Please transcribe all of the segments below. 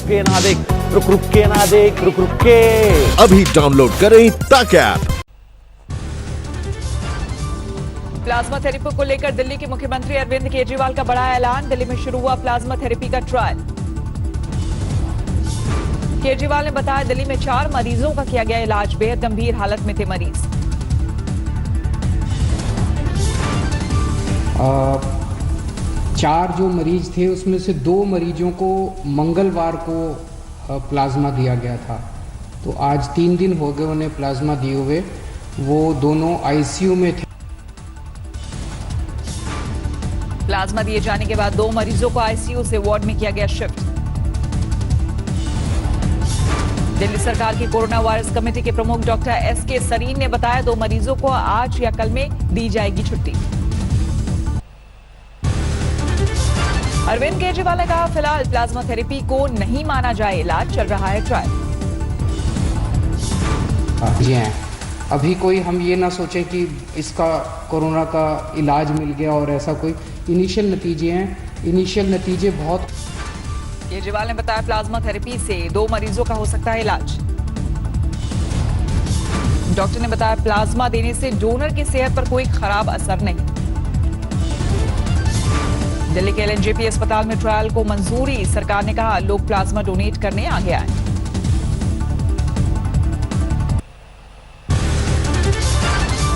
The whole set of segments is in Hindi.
के ना देख, रुक रुक के ना देख, रुक रुक के। अभी डाउनलोड करें तक ऐप। प्लाज्मा थेरेपी को लेकर दिल्ली के मुख्यमंत्री अरविंद केजरीवाल का बड़ा ऐलान। दिल्ली में शुरू हुआ प्लाज्मा थेरेपी का ट्रायल। केजरीवाल ने बताया दिल्ली में 4 मरीजों का किया गया इलाज। बेहद गंभीर हालत में थे मरीज। 4 जो मरीज थे उसमें से 2 मरीजों को मंगलवार को प्लाज्मा दिया गया था। तो आज 3 दिन हो गए उन्हें प्लाज्मा दिए हुए। वो दोनों आईसीयू में थे। प्लाज्मा दिए जाने के बाद 2 मरीजों को आईसीयू से वार्ड में किया गया शिफ्ट। दिल्ली सरकार की कोरोना वायरस कमेटी के प्रमुख डॉक्टर एसके सरीन ने बताया 2 मरीजों को आज या कल में दी जाएगी छुट्टी। अरविंद केजरीवाल ने कहा फिलहाल प्लाज्मा थेरेपी को नहीं माना जाए इलाज, चल रहा है ट्रायल। जी हैं, अभी कोई हम ये ना सोचें कि इसका कोरोना का इलाज मिल गया और ऐसा कोई इनिशियल नतीजे हैं। इनिशियल नतीजे बहुत। केजरीवाल ने बताया प्लाज्मा थेरेपी से 2 मरीजों का हो सकता है इलाज। डॉक्टर ने बताया प्लाज्मा देने से डोनर की सेहत पर कोई खराब असर नहीं। दिल्ली के एलएनजेपी अस्पताल में ट्रायल को मंजूरी। सरकार ने कहा लोग प्लाज्मा डोनेट करने आगे आए।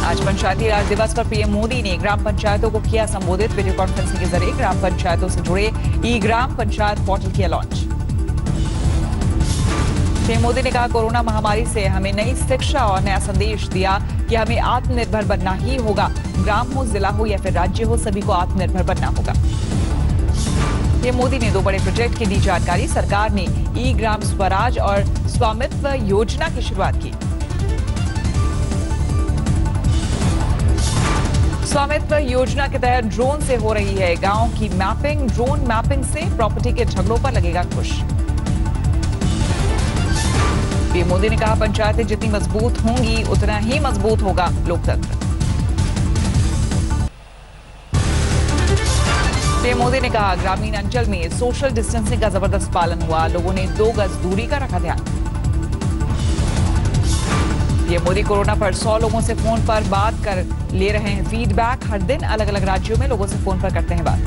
आज पंचायती राज दिवस पर पीएम मोदी ने ग्राम पंचायतों को किया संबोधित। वीडियो कॉन्फ्रेंसिंग के जरिए ग्राम पंचायतों से जुड़े ई ग्राम पंचायत पोर्टल किया लॉन्च। पीएम मोदी ने कहा कोरोना महामारी से हमें नई शिक्षा और नया संदेश दिया कि हमें आत्मनिर्भर बनना ही होगा। ग्राम हो, जिला हो या फिर राज्य हो, सभी को आत्मनिर्भर बनना होगा। पीएम मोदी ने 2 बड़े प्रोजेक्ट की दी जानकारी। सरकार ने ई ग्राम स्वराज और स्वामित्व योजना की शुरुआत की। स्वामित्व योजना के तहत ड्रोन से हो रही है गांव की मैपिंग। ड्रोन मैपिंग से प्रॉपर्टी के झगड़ों पर लगेगा अंकुश। पीएम मोदी ने कहा पंचायतें जितनी मजबूत होंगी उतना ही मजबूत होगा लोकतंत्र। पीएम मोदी ने कहा ग्रामीण अंचल में सोशल डिस्टेंसिंग का जबरदस्त पालन हुआ। लोगों ने 2 गज दूरी का रखा ध्यान। पीएम मोदी कोरोना पर 100 लोगों से फोन पर बात कर ले रहे हैं फीडबैक। हर दिन अलग अलग राज्यों में लोगों से फोन पर करते हैं बात।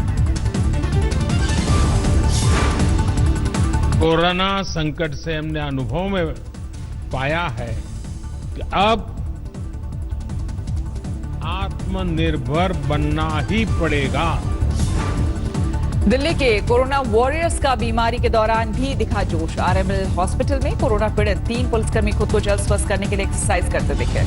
कोरोना संकट से हमने अनुभव में पाया है कि अब आत्मनिर्भर बनना ही पड़ेगा। दिल्ली के कोरोना वॉरियर्स का बीमारी के दौरान भी दिखा जोश। आरएमएल हॉस्पिटल में कोरोना पीड़ित 3 पुलिसकर्मी खुद को जल्द स्वस्थ करने के लिए एक्सरसाइज करते दिखे।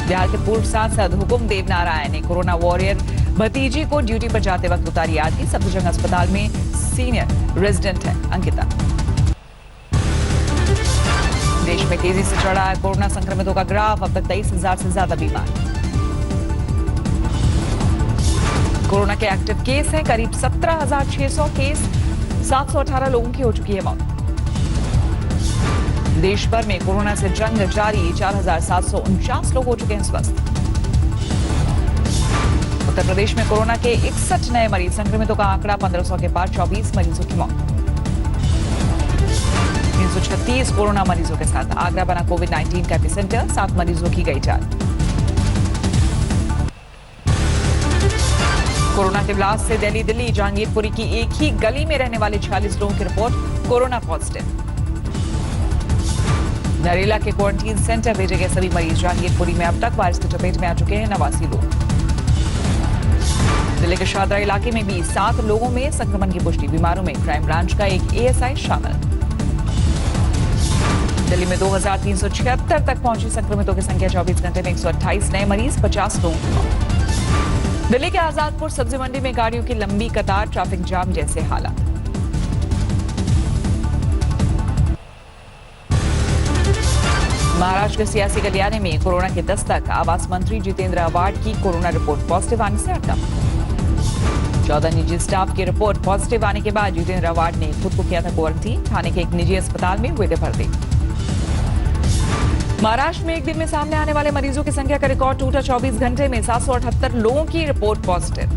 बिहार के पूर्व सांसद हुकुम देव नारायण ने कोरोना वॉरियर भतीजी को ड्यूटी पर जाते वक्त उतारी आरती। सफदरजंग अस्पताल में सीनियर रेजिडेंट है अंकिता। देश में तेजी से चढ़ा है कोरोना संक्रमितों का ग्राफ। अब तक 23,000 से ज्यादा बीमार। कोरोना के एक्टिव केस हैं करीब 17,600 केस। 718 लोगों की हो चुकी है मौत। देश भर में कोरोना से जंग जारी। 4,749 लोग हो चुके हैं स्वस्थ। उत्तर प्रदेश में कोरोना के 61 नए मरीज। संक्रमितों का आंकड़ा 1500 के पार। 24 मरीजों की मौत। 336 कोरोना मरीजों के साथ आगरा बना कोविड-19 का एपिसेंटर। 7 मरीजों की गई जान। कोरोना के ब्लास्ट से दिल्ली जहांगीरपुरी की एक ही गली में रहने वाले 46 लोगों की रिपोर्ट कोरोना पॉजिटिव। नरेला के क्वारंटीन सेंटर भेजे गए सभी मरीज जहांगीरपुरी में अब तक वायरस की चपेट में आ चुके हैं 89 लोग। दिल्ली के शादरा इलाके में भी 7 लोगों में संक्रमण की पुष्टि। बीमारों में क्राइम ब्रांच का एक एएसआई शामिल। दिल्ली में 2,376 तक पहुंची संक्रमितों की संख्या। 24 घंटे में 128 नए मरीज। 50 लोगों की मौत। दिल्ली के आजादपुर सब्जी मंडी में गाड़ियों की लंबी कतार। ट्रैफिक जाम जैसे हालात। महाराष्ट्र के सियासी गलियारे में कोरोना की दस्तक। आवास मंत्री जितेंद्र आव्हाड की कोरोना रिपोर्ट पॉजिटिव आने से हड़कंप। 14 निजी स्टाफ की रिपोर्ट पॉजिटिव आने के बाद जितेंद्र आव्हाड ने खुद को किया था क्वारंटीन। ठाणे के एक निजी अस्पताल में हुए थे भर्ती। महाराष्ट्र में एक दिन में सामने आने वाले मरीजों की संख्या का रिकॉर्ड टूटा। 24 घंटे में 778 लोगों की रिपोर्ट पॉजिटिव।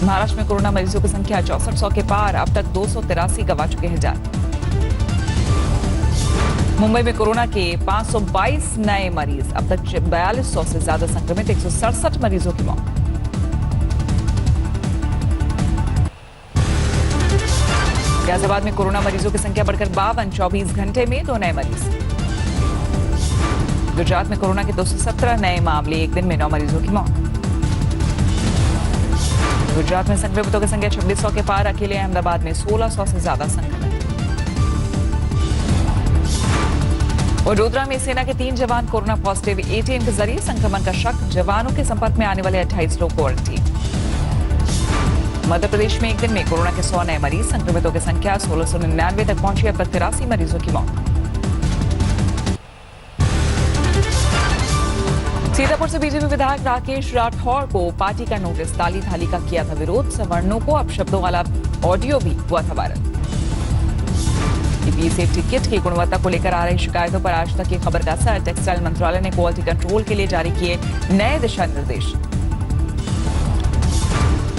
महाराष्ट्र में कोरोना मरीजों की संख्या 6400 के पार, अब तक 283 गंवा चुके हैं जान। मुंबई में कोरोना के 522 नए मरीज, अब तक 4200 से ज्यादा संक्रमित, 167 मरीजों की मौत। गाजियाबाद में कोरोना मरीजों की संख्या बढ़कर 52, 24 घंटे में 2 नए मरीज। गुजरात में कोरोना के 217 नए मामले, एक दिन में 9 मरीजों की मौत। गुजरात में संक्रमितों की संख्या 2600 के पार, अकेले अहमदाबाद में 1600 से ज्यादा संक्रमित। वडोदरा में सेना के 3 जवान कोरोना पॉजिटिव, एटीएम के जरिए संक्रमण का शक, जवानों के संपर्क में आने वाले 28 लोग क्वारंटीन। मध्य प्रदेश में एक दिन में कोरोना के 100 नए मरीज, संक्रमितों की संख्या 1699 तक पहुंची, अब तक 83 मरीजों की मौत। सीतापुर से बीजेपी विधायक राकेश राठौर को पार्टी का नोटिस, ताली थाली का किया था विरोध, सवर्णों को अपशब्दों वाला ऑडियो भी हुआ था वायरल। सेफ्टी किट की गुणवत्ता को लेकर आ रही शिकायतों पर आज तक की खबर का असर, टेक्सटाइल मंत्रालय ने क्वालिटी कंट्रोल के लिए जारी किए नए दिशा निर्देश।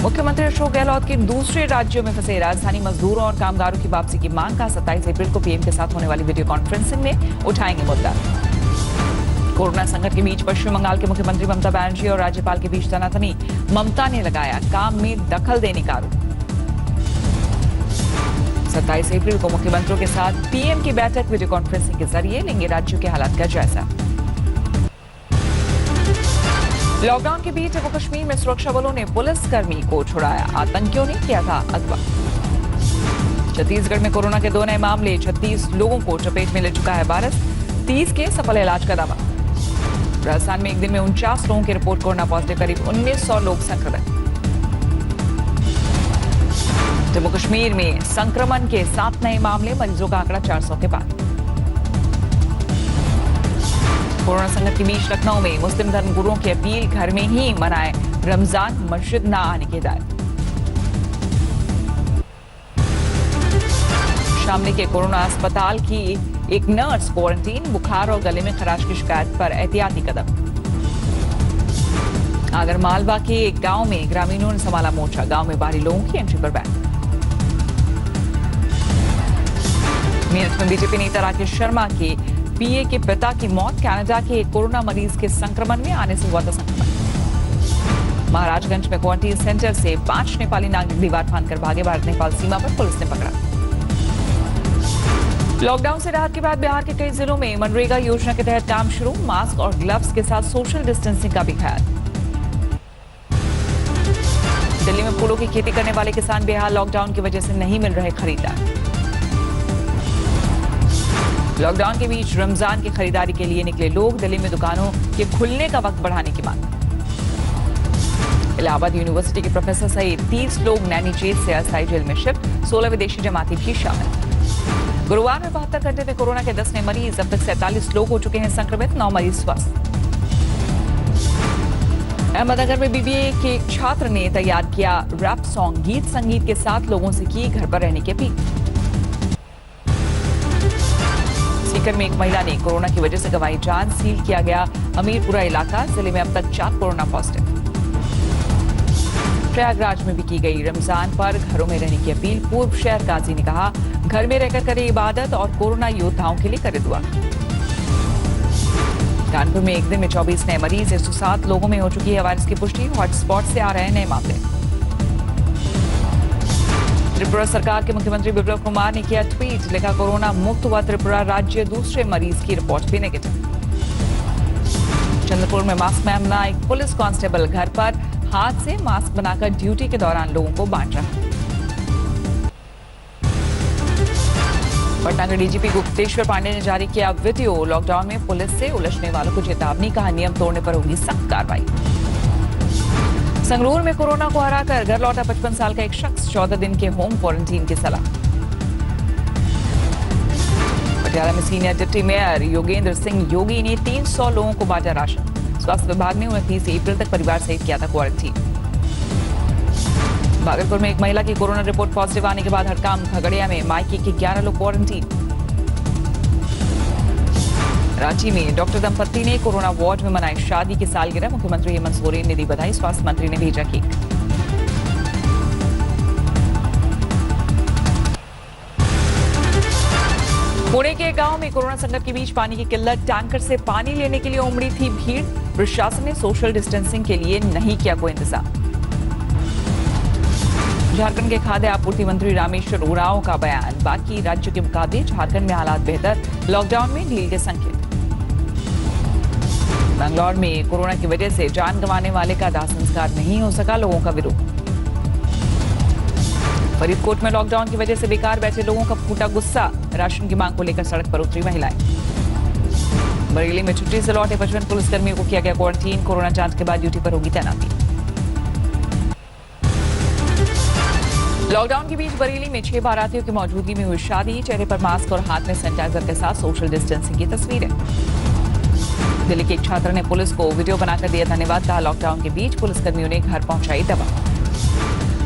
मुख्यमंत्री अशोक गहलोत के दूसरे राज्यों में फंसे राजधानी मजदूरों और कामगारों की वापसी की मांग का 27 अप्रैल को पीएम के साथ होने वाली वीडियो कॉन्फ्रेंसिंग में उठाएंगे मुद्दा। कोरोना संकट के बीच पश्चिम बंगाल के मुख्यमंत्री ममता बनर्जी और राज्यपाल के बीच तनातनी, ममता ने लगाया काम में दखल देने का आरोप। 27 अप्रैल को मुख्यमंत्रियों के साथ पीएम की बैठक, वीडियो कॉन्फ्रेंसिंग के जरिए लेंगे राज्यों के हालात का जायजा। लॉकडाउन के बीच जम्मू कश्मीर में सुरक्षा बलों ने पुलिसकर्मी को छुड़ाया, आतंकियों ने किया था अगवा। छत्तीसगढ़ में कोरोना के 2 नए मामले, 36 लोगों को चपेट में ले चुका है वायरस, 30 के सफल इलाज का दावा। राजस्थान में एक दिन में 49 लोगों की रिपोर्ट कोरोना पॉजिटिव, करीब 1900 लोग संक्रमित। जम्मू कश्मीर में संक्रमण के 7 नए मामले, मरीजों का आंकड़ा 400 के पार। कोरोना संकट के बीच लखनऊ में मुस्लिम धर्मगुरुओं की अपील, घर में ही मनाएं रमजान, मस्जिद न आने की हिदायत। शामली के कोरोना अस्पताल की एक नर्स क्वारंटीन, बुखार और गले में खराश की शिकायत पर एहतियाती कदम। आगर मालवा के एक गांव में ग्रामीणों ने संभाला मोर्चा, गांव में बाहरी लोगों की एंट्री पर बैन। मेरठ में बीजेपी नेता राकेश शर्मा के पीए के पिता की मौत, कनाडा के एक कोरोना मरीज के संक्रमण में आने से हुआ था संक्रमण। महाराजगंज में क्वारंटीन सेंटर से 5 नेपाली नागरिक दीवार फांदकर भागे, भारत नेपाल सीमा पर पुलिस ने पकड़ा। लॉकडाउन से राहत के बाद बिहार के कई जिलों में मनरेगा योजना के तहत काम शुरू, मास्क और ग्लव्स के साथ सोशल डिस्टेंसिंग का भी ख्याल। दिल्ली में फूलों की खेती करने वाले किसान बेहाल, लॉकडाउन की वजह से नहीं मिल रहे खरीदार। लॉकडाउन के बीच रमजान की खरीदारी के लिए निकले लोग, दिल्ली में दुकानों के खुलने का वक्त बढ़ाने की मांग। इलाहाबाद यूनिवर्सिटी के प्रोफेसर सहित 30 लोग नैनी जेल से अस्थायी जेल में शिफ्ट, 16 विदेशी जमाती भी शामिल। गुरुवार में 72 घंटे में कोरोना के 10 नए मरीज, अब तक 47 लोग हो चुके हैं संक्रमित, 9 मरीज स्वस्थ। अहमदनगर में बीबीए के एक छात्र ने तैयार किया रैप सॉन्ग, गीत संगीत के साथ लोगों से की घर पर रहने की अपील। सीकर में एक महिला ने कोरोना की वजह से गंवाई जान, सील किया गया हमीरपुरा इलाका, जिले में अब तक 4 कोरोना पॉजिटिव। प्रयागराज में भी की गई रमजान पर घरों में रहने की अपील, पूर्व शहर काजी ने कहा घर में रहकर करें इबादत और कोरोना योद्धाओं के लिए करें दुआ। कानपुर में एक दिन में 24 नए मरीज, 107 लोगों में हो चुकी है वायरस की पुष्टि, हॉटस्पॉट से आ रहे हैं नए मामले। त्रिपुरा सरकार के मुख्यमंत्री बिप्लब कुमार ने किया ट्वीट, लिखा कोरोना मुक्त हुआ त्रिपुरा राज्य, दूसरे मरीज की रिपोर्ट भी नेगेटिव। चंद्रपुर में मास्क मैम ना, एक पुलिस कांस्टेबल घर पर हाथ से मास्क बनाकर ड्यूटी के दौरान लोगों को बांट रहा। पटना के डीजीपी गुप्तेश्वर पांडे ने जारी किया वीडियो, लॉकडाउन में पुलिस से उलझने वालों को चेतावनी, कहा नियम तोड़ने पर होगी सख्त कार्रवाई। संगरूर में कोरोना को हराकर घर लौटा 55 साल का एक शख्स, 14 दिन के होम क्वारंटीन की सलाह। पटियाला में senior deputy mayor Yogendra Singh Yogi ने 300 लोगों को बांटा राशन, स्वास्थ्य विभाग ने 29 अप्रैल तक परिवार सहित किया था क्वारंटीन। भागलपुर में एक महिला की कोरोना रिपोर्ट पॉजिटिव आने के बाद हड़काम, खगड़िया में मायके के 11 लोग क्वारंटीन। रांची में डॉक्टर दंपत्ति ने कोरोना वार्ड में मनाई शादी की सालगिरह, मुख्यमंत्री हेमंत सोरेन ने दी बधाई, स्वास्थ्य मंत्री ने भेजा केक। पुणे के गांव में कोरोना संकट के बीच पानी की किल्लत, टैंकर से पानी लेने के लिए उमड़ी थी भीड़। प्रशासन ने सोशल डिस्टेंसिंग के लिए नहीं किया कोई इंतजाम। झारखंड के खाद्य आपूर्ति मंत्री रामेश्वर उरांव का बयान, बाकी राज्यों के मुकाबले झारखंड में हालात बेहतर, लॉकडाउन में ढील के संकेत। बैंगलोर में कोरोना की वजह से जान गंवाने वाले का दाह संस्कार नहीं हो सका, लोगों का विरोध। फरीदकोट में लॉकडाउन की वजह से बेकार बैठे लोगों का फूटा गुस्सा, राशन की मांग को लेकर सड़क पर उतरी महिलाएं। बरेली में छुट्टी से लौटे 55 पुलिसकर्मियों को किया गया क्वारंटीन, कोरोना जांच के बाद ड्यूटी पर होगी तैनाती। लॉकडाउन के बीच बरेली में 6 बारातियों की मौजूदगी में हुई शादी, चेहरे पर मास्क और हाथ में सैनिटाइजर के साथ सोशल डिस्टेंसिंग की तस्वीरें। दिल्ली के एक छात्र ने पुलिस को वीडियो बनाकर दिया धन्यवाद, कहा लॉकडाउन के बीच पुलिसकर्मियों ने घर पहुंचाई दवा।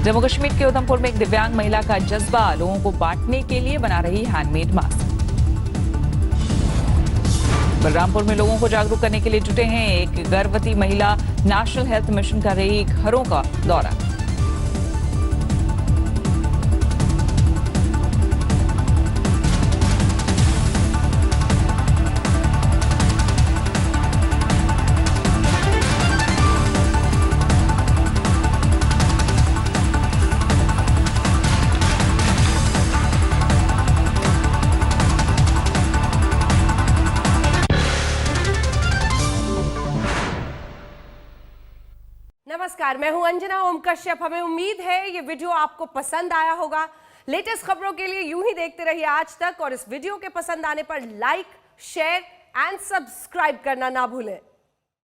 जम्मू कश्मीर के उधमपुर में एक दिव्यांग महिला का जज्बा, लोगों को बांटने के लिए बना रही हैंडमेड मास्क। बलरामपुर में लोगों को जागरूक करने के लिए जुटे हैं एक गर्भवती महिला, नेशनल हेल्थ मिशन कर रही घरों का दौरा। नमस्कार, मैं हूं अंजना ओम कश्यप। हमें उम्मीद है ये वीडियो आपको पसंद आया होगा। लेटेस्ट खबरों के लिए यूं ही देखते रहिए आज तक, और इस वीडियो के पसंद आने पर लाइक, शेयर एंड सब्सक्राइब करना ना भूलें।